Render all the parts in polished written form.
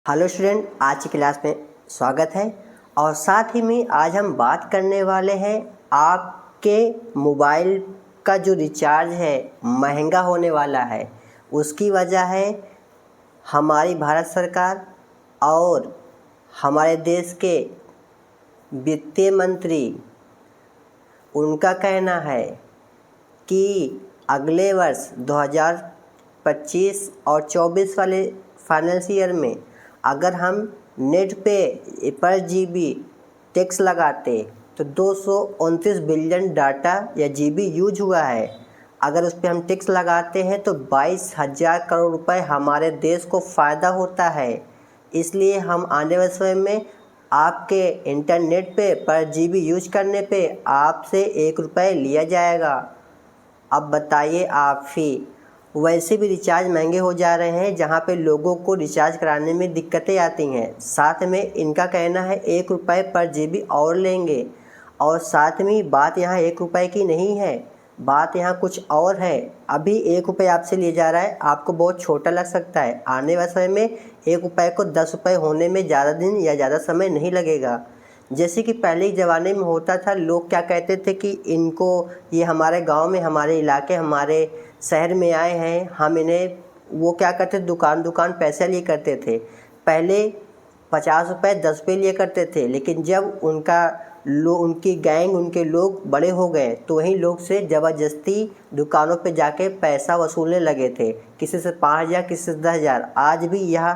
Hello student, आज की class में स्वागत है। और साथ ही में आज हम बात करने वाले हैं आपके मोबाइल का जो रिचार्ज है महंगा होने वाला है। उसकी वजह है हमारी भारत सरकार और हमारे देश के वित्तीय मंत्री। उनका कहना है कि अगले वर्ष 2025 और 24 वाले फाइनेंस ईयर में अगर हम नेट पे पर जीबी टैक्स लगाते तो 229 बिलियन डाटा या जीबी यूज हुआ है। अगर उस पर हम टैक्स लगाते हैं तो 22,000 करोड़ रुपए हमारे देश को फ़ायदा होता है। इसलिए हम आने वाले समय में आपके इंटरनेट पे पर जीबी यूज करने पे आपसे 1 रुपये लिया जाएगा। अब बताइए आप ही, वैसे भी रिचार्ज महंगे हो जा रहे हैं जहां पे लोगों को रिचार्ज कराने में दिक्कतें आती हैं। साथ में इनका कहना है 1 रुपये पर जीबी और लेंगे। और साथ में बात यहाँ 1 रुपये की नहीं है, बात यहाँ कुछ और है। अभी 1 रुपये आपसे लिया जा रहा है, आपको बहुत छोटा लग सकता है। आने वाले समय में 1 रुपये को 10 रुपये होने में ज़्यादा दिन या ज़्यादा समय नहीं लगेगा। जैसे कि पहले के ज़माने में होता था, लोग क्या कहते थे कि इनको, ये हमारे गांव में, हमारे इलाके, हमारे शहर में आए हैं, हम इन्हें, वो क्या करते, दुकान दुकान पैसे लिए करते थे। पहले 50 रुपये 10 रुपये लिए करते थे, लेकिन जब उनकी गैंग, उनके लोग बड़े हो गए तो वही लोग से ज़बरदस्ती दुकानों पे जाके पैसा वसूलने लगे थे। किसी से 5,000, किसी से 10,000। आज भी यह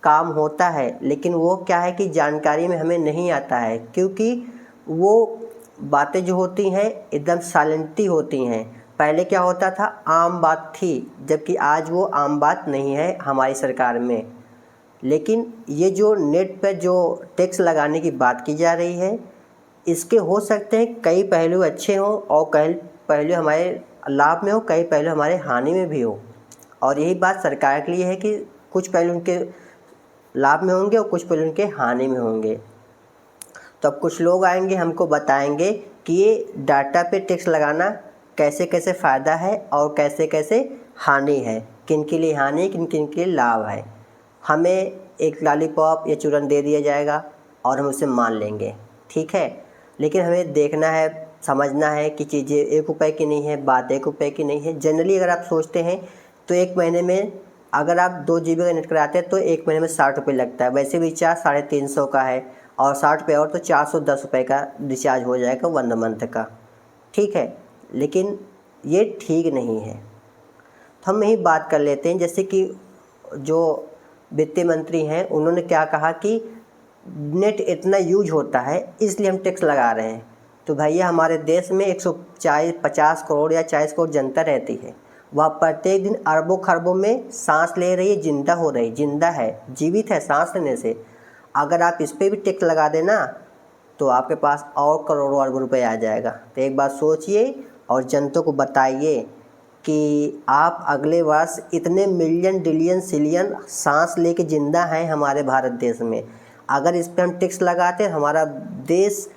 काम होता है, लेकिन वो क्या है कि जानकारी में हमें नहीं आता है, क्योंकि वो बातें जो होती हैं एकदम साइलेंटली होती हैं। पहले क्या होता था, आम बात थी, जबकि आज वो आम बात नहीं है हमारी सरकार में। लेकिन ये जो नेट पर जो टैक्स लगाने की बात की जा रही है, इसके हो सकते हैं कई पहलू अच्छे हों और कई पहलू हमारे लाभ में हो, कई पहलू हमारे हानि में भी हो। और यही बात सरकार के लिए है कि कुछ पहलू उनके लाभ में होंगे और कुछ पहलू उनके हानि में होंगे। तो अब कुछ लोग आएंगे, हमको बताएंगे कि ये डाटा पे टैक्स लगाना कैसे कैसे फ़ायदा है और कैसे कैसे हानि है, किन के लिए हानि है, किन किन के लिए लाभ है। हमें एक लॉलीपॉप या चूरन दे दिया जाएगा और हम उसे मान लेंगे, ठीक है। लेकिन हमें देखना है, समझना है कि चीज़ें 1 रुपये की नहीं है, बात 1 रुपये की नहीं है। जनरली अगर आप सोचते हैं तो एक महीने में अगर आप 2 GB का नेट कराते हैं तो एक महीने में 60 रुपये लगता है। वैसे भी रिचार्ज 350 का है और 60 रुपये और तो 410 रुपये का रिचार्ज हो जाएगा 1 मंथ का, ठीक है। लेकिन ये ठीक नहीं है। तो हम यही बात कर लेते हैं, जैसे कि जो वित्त मंत्री हैं उन्होंने क्या कहा कि नेट इतना यूज होता है इसलिए हम टैक्स लगा रहे हैं। तो भैया, हमारे देश में 150 करोड़ या 40 करोड़ जनता रहती है। वह प्रत्येक दिन अरबों खरबों में सांस ले रही है, जिंदा हो रही, जिंदा है, जीवित है सांस लेने से। अगर आप इस पर भी टैक्स लगा देना तो आपके पास और करोड़ों अरबों रुपए आ जाएगा। तो एक बात सोचिए और जनता को बताइए कि आप अगले वर्ष इतने मिलियन, डिलियन, सिलियन सांस लेके ज़िंदा हैं हमारे भारत देश में। अगर इस पर हम टैक्स लगाते हैं, हमारा देश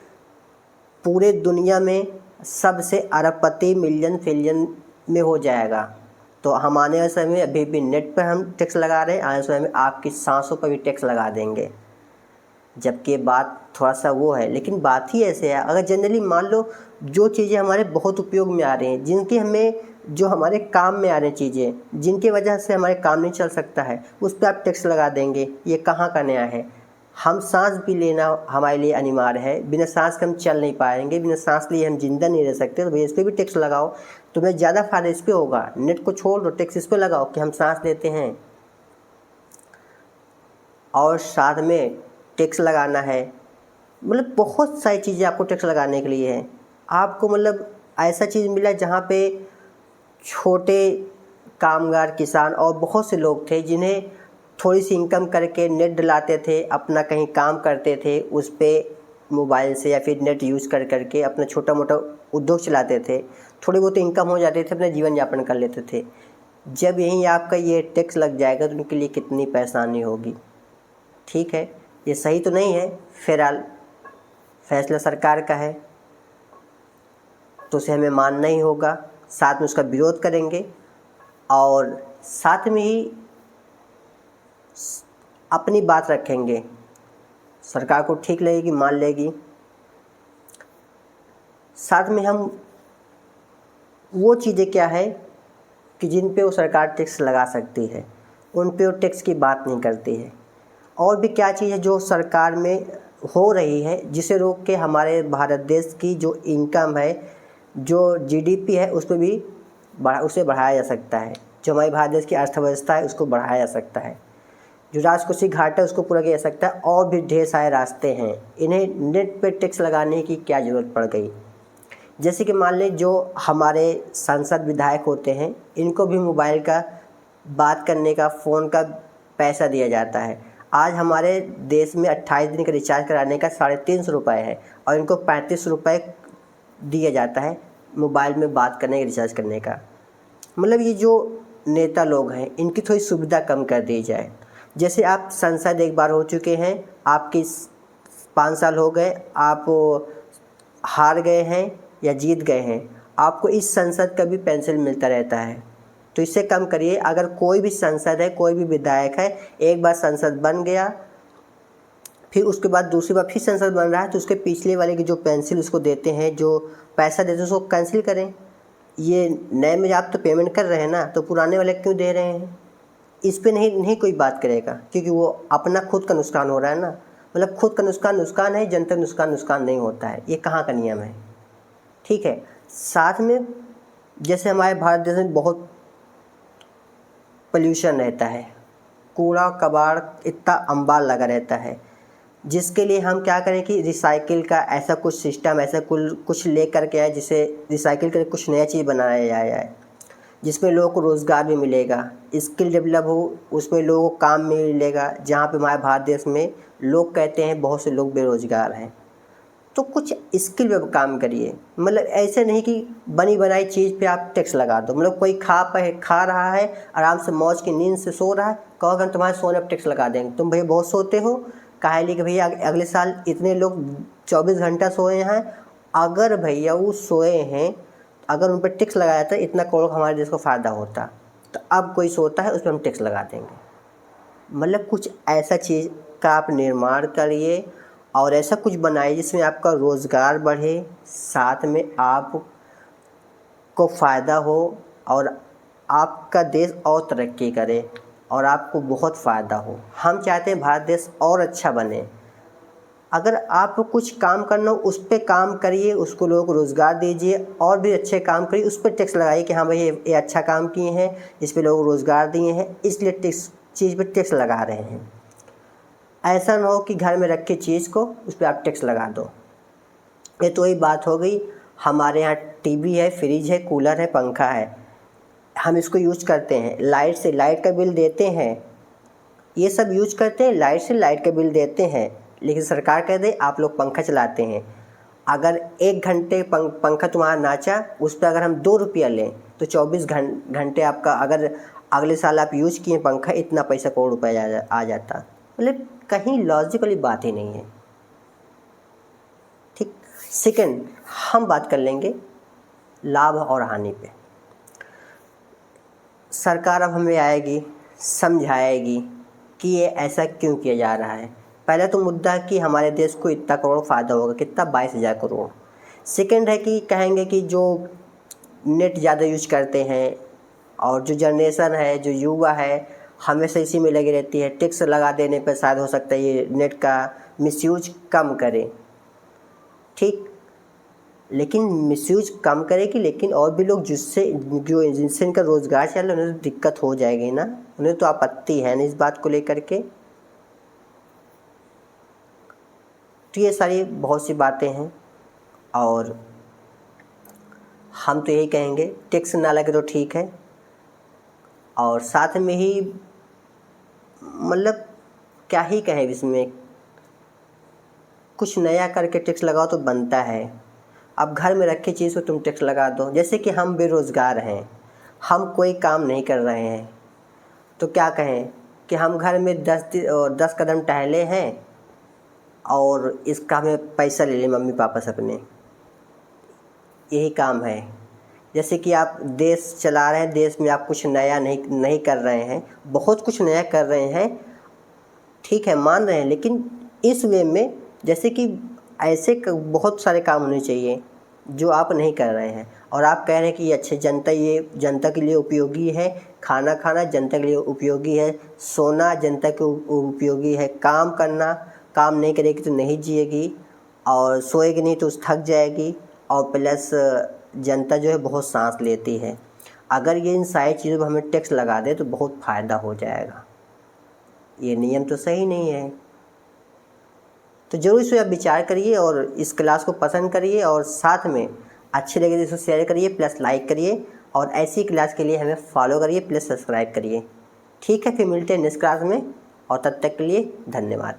पूरे दुनिया में सबसे अरबपति, मिलियन, फिलियन में हो जाएगा। तो हम आने वाले समय में, अभी भी नेट पर हम टैक्स लगा रहे हैं, आने वाले समय में आपकी सांसों पर भी टैक्स लगा देंगे। जबकि बात थोड़ा सा वो है, लेकिन बात ही ऐसे है। अगर जनरली मान लो जो चीज़ें हमारे बहुत उपयोग में आ रही हैं, जिनकी हमें, जो हमारे काम में आ रही चीज़ें, जिनकी वजह से हमारे काम नहीं चल सकता है, उस पर आप टैक्स लगा देंगे, ये कहाँ का नया है। हम सांस भी लेना हमारे लिए अनिवार्य है, बिना सांस के हम चल नहीं पाएंगे, बिना सांस लिए हम जिंदा नहीं रह सकते। तो भैया इस पर भी टैक्स लगाओ, तुम्हें ज़्यादा फायदा इस पर होगा। नेट को छोड़ दो, टैक्स इस पर लगाओ कि हम सांस लेते हैं। और साथ में टैक्स लगाना है, मतलब बहुत सारी चीज़ें आपको टैक्स लगाने के लिए है। आपको मतलब ऐसा चीज़ मिला जहाँ पे छोटे कामगार, किसान और बहुत से लोग थे जिन्हें थोड़ी सी इनकम करके नेट डलाते थे, अपना कहीं काम करते थे, उस पर मोबाइल से या फिर नेट यूज़ कर करके अपना छोटा मोटा उद्योग चलाते थे, थोड़ी बहुत इनकम हो जाती थी, अपना जीवन यापन कर लेते थे। जब यहीं आपका ये टैक्स लग जाएगा तो उनके लिए कितनी परेशानी होगी, ठीक है। ये सही तो नहीं है, फिलहाल फैसला सरकार का है तो उसे हमें मानना ही होगा, साथ में उसका विरोध करेंगे। और साथ में ही अपनी बात रखेंगे, सरकार को ठीक लगेगी, मान लेगी। साथ में हम वो चीज़ें क्या है कि जिन पे वो सरकार टैक्स लगा सकती है, उन पे वो टैक्स की बात नहीं करती है। और भी क्या चीज़ है जो सरकार में हो रही है जिसे रोक के हमारे भारत देश की जो इनकम है, जो जीडीपी है, उस पर भी उसे बढ़ाया जा सकता है। जो हमारे भारत देश की अर्थव्यवस्था है उसको बढ़ाया जा सकता है। जो राजकोषीय घाटा है उसको पूरा किया जा सकता है। और भी ढेर सारे रास्ते हैं। इन्हें नेट पे टैक्स लगाने की क्या ज़रूरत पड़ गई। जैसे कि मान लें जो हमारे सांसद विधायक होते हैं, इनको भी मोबाइल का बात करने का, फ़ोन का पैसा दिया जाता है। आज हमारे देश में 28 दिन का रिचार्ज कराने का 350 रुपये है और इनको 35 रुपये दिया जाता है मोबाइल में बात करने का, रिचार्ज करने का। मतलब ये जो नेता लोग हैं इनकी थोड़ी सुविधा कम कर दी जाए। जैसे आप संसद एक बार हो चुके हैं, आपकी 5 साल हो गए, आप हार गए हैं या जीत गए हैं, आपको इस संसद का भी पेंशन मिलता रहता है। तो इससे कम करिए। अगर कोई भी सांसद है, कोई भी विधायक है, एक बार संसद बन गया, फिर उसके बाद दूसरी बार फिर संसद बन रहा है, तो उसके पिछले वाले की जो पेंशन उसको देते हैं, जो पैसा देते हैं, उसको कैंसिल करें। ये नए में आप तो पेमेंट कर रहे हैं ना, तो पुराने वाले क्यों दे रहे हैं? इस पे नहीं कोई बात करेगा, क्योंकि वो अपना खुद का नुकसान हो रहा है ना। मतलब खुद का नुकसान है, जनता का नुकसान नहीं होता है। ये कहाँ का नियम है? ठीक है। साथ में जैसे हमारे भारत देश में बहुत पोल्यूशन रहता है, कूड़ा कबाड़ इतना अंबार लगा रहता है, जिसके लिए हम क्या करें कि रिसाइकिल का ऐसा कुछ सिस्टम, ऐसा कुछ ले करके आए जिसे रिसाइकिल करके कुछ नया चीज़ बनाया जाए, जिसमें लोगों को रोज़गार भी मिलेगा, स्किल डेवलप हो, उसमें लोगों को काम मिलेगा। जहाँ पे हमारे भारत देश में लोग कहते हैं बहुत से लोग बेरोज़गार हैं, तो कुछ स्किल पे काम करिए। मतलब ऐसे नहीं कि बनी बनाई चीज़ पे आप टैक्स लगा दो। मतलब कोई खा रहा है, आराम से मौज की नींद से सो रहा है, कहोगे हम तुम्हारे सोने पर टैक्स लगा देंगे। तुम भैया बहुत सोते हो, काहे लिए कि भैया अगले साल इतने लोग 24 घंटा सोए हैं। अगर भैया वो सोए हैं, अगर उन पर टैक्स लगाया था, इतना करोड़ हमारे देश को फ़ायदा होता। तो अब कोई सोता है, उस पर हम टैक्स लगा देंगे। मतलब कुछ ऐसा चीज़ का आप निर्माण करिए और ऐसा कुछ बनाइए जिसमें आपका रोज़गार बढ़े, साथ में आपको फ़ायदा हो और आपका देश और तरक्की करे और आपको बहुत फ़ायदा हो। हम चाहते हैं भारत देश और अच्छा बने। अगर आपको कुछ काम करना हो, उस पे काम करिए, उसको लोगों को रोज़गार दीजिए और भी अच्छे काम करिए। उस पर टैक्स लगाइए कि हाँ भाई ये अच्छा काम किए हैं, इस पे लोगों को रोज़गार दिए हैं, इसलिए चीज़ पे टैक्स लगा रहे हैं। ऐसा ना हो कि घर में रखे चीज़ को उस पर आप टैक्स लगा दो। ये तो वही बात हो गई। हमारे यहाँ टीवी है, फ्रिज है, कूलर है, पंखा है, हम इसको यूज करते हैं। लाइट का बिल देते हैं, ये सब यूज करते हैं, लाइट का बिल देते हैं। लेकिन सरकार कह दे आप लोग पंखा चलाते हैं, अगर 1 घंटे पंखा तुम्हारा नाचा, उस पर अगर हम 2 रुपया लें तो 24 घंटे आपका, अगर अगले साल आप यूज किए पंखा, इतना पैसा करोड़ रुपया आ जाता। मतलब कहीं लॉजिक वाली बात ही नहीं है। ठीक। सेकंड, हम बात कर लेंगे लाभ और हानि पे। सरकार अब हमें आएगी, समझाएगी कि ये ऐसा क्यों किया जा रहा है। पहला तो मुद्दा है कि हमारे देश को इतना करोड़ फ़ायदा होगा, कितना 22,000 करोड़। सेकंड है कि कहेंगे कि जो नेट ज़्यादा यूज करते हैं और जो जनरेशन है, जो युवा है, हमेशा इसी में लगी रहती है, टैक्स लगा देने पर शायद हो सकता है ये नेट का मिसयूज कम करे। ठीक, लेकिन मिसयूज कम करेगी, लेकिन और भी लोग जिनसे इनका रोज़गार चल रहा है उन्हें तो दिक्कत हो जाएगी ना। उन्हें तो आपत्ति है ना इस बात को लेकर के। तो ये सारी बहुत सी बातें हैं और हम तो यही कहेंगे टैक्स ना लगे तो ठीक है। और साथ में ही मतलब क्या ही कहें, इसमें कुछ नया करके टैक्स लगाओ तो बनता है। अब घर में रखी चीज़ को तुम टैक्स लगा दो। जैसे कि हम बेरोज़गार हैं, हम कोई काम नहीं कर रहे हैं, तो क्या कहें कि हम घर में 10 कदम टहले हैं और इसका हमें पैसा ले लें मम्मी पापा से अपने, यही काम है। जैसे कि आप देश चला रहे हैं, देश में आप कुछ नया नहीं कर रहे हैं, बहुत कुछ नया कर रहे हैं, ठीक है, मान रहे हैं, लेकिन इस वे में जैसे कि ऐसे बहुत सारे काम होने चाहिए जो आप नहीं कर रहे हैं, और आप कह रहे हैं कि ये जनता के लिए उपयोगी है, खाना खाना जनता के लिए उपयोगी है, सोना जनता के उपयोगी है, काम करना, काम नहीं करेगी तो नहीं जिएगी, और सोएगी नहीं तो थक जाएगी, और प्लस जनता जो है बहुत सांस लेती है। अगर ये इन सारी चीज़ों पर हमें टैक्स लगा दे तो बहुत फ़ायदा हो जाएगा। ये नियम तो सही नहीं है। तो ज़रूर इस पर आप विचार करिए और इस क्लास को पसंद करिए, और साथ में अच्छी लगे तो इसको शेयर करिए, प्लस लाइक करिए, और ऐसी क्लास के लिए हमें फॉलो करिए, प्लस सब्सक्राइब करिए। ठीक है, फिर मिलते हैं नेक्स्ट क्लास में, और तब तक के लिए धन्यवाद।